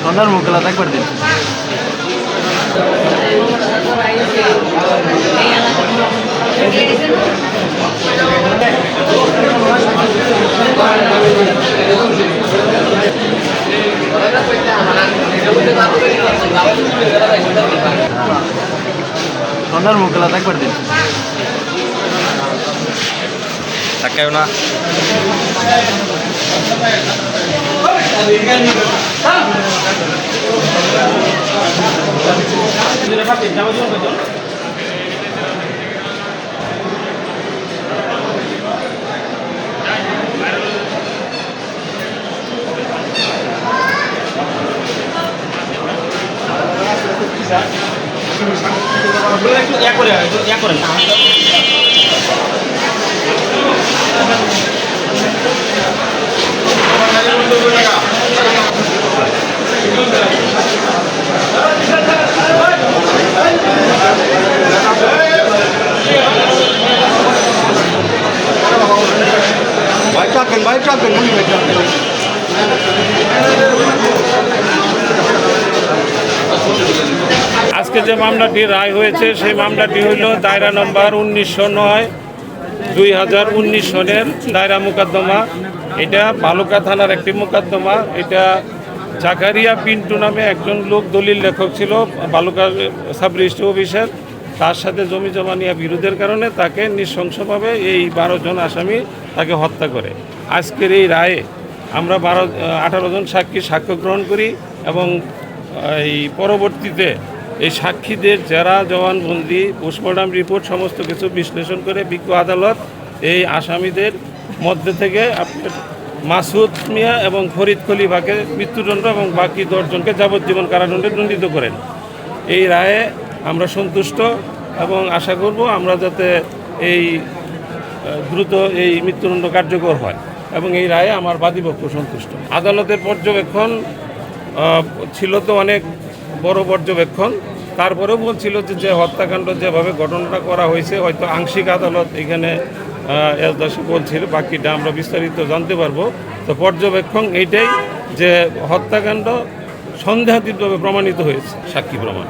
সন্ধ্যার মুখলা একবার দিন। সন্ধ্যার মুখলা একবার দিন। তাকাও না। আজকে যে মামলাটি রায় হয়েছে সেই মামলাটি হইল দায়রা নম্বর 1909/2019 সনের দায়রা মোকদ্দমা। এটা বালুকা থানার একটি মোকদ্দমা। এটা জাকারিয়া পিন্টু নামে একজন লোক দলিল লেখক ছিল বালুকা সাব রেজিস্ট্রি অফিসার। তার সাথে জমি জমা নিয়ে বিরোধের কারণে তাকে নৃশংসভাবে এই 12 জন আসামি তাকে হত্যা করে। আজকের এই রায়ে আমরা 18 জন সাক্ষ্য গ্রহণ করি এবং এই পরবর্তীতে এই সাক্ষীদের জেরা জবানবন্দি পোস্টমর্টম রিপোর্ট সমস্ত কিছু বিশ্লেষণ করে বিজ্ঞ আদালত এই আসামিদের মধ্যে থেকে আপনার মাসুদ মিয়া এবং ফরিদ খলিফাকে মৃত্যুদণ্ড এবং বাকি 10 জনকে যাবজ্জীবন কারাদণ্ডে দণ্ডিত করেন। এই রায়ে আমরা সন্তুষ্ট এবং আশা করব আমরা যাতে এই দ্রুত এই মৃত্যুদণ্ড কার্যকর হয় এবং এই রায়ে আমার বাদীপক্ষ সন্তুষ্ট। আদালতের পর্যবেক্ষণ ছিল তো অনেক বড় পর্যবেক্ষণ, তারপরেও বলছিল যে হত্যাকাণ্ড যেভাবে ঘটনাটা করা হয়েছে হয়তো আংশিক আদালত এখানে এজলাসে বলছিল, বাকিটা আমরা বিস্তারিত জানতে পারবো। তো পর্যবেক্ষণ এইটাই যে হত্যাকাণ্ড সন্দেহাতীতভাবে প্রমাণিত হয়েছে, সাক্ষী প্রমাণ।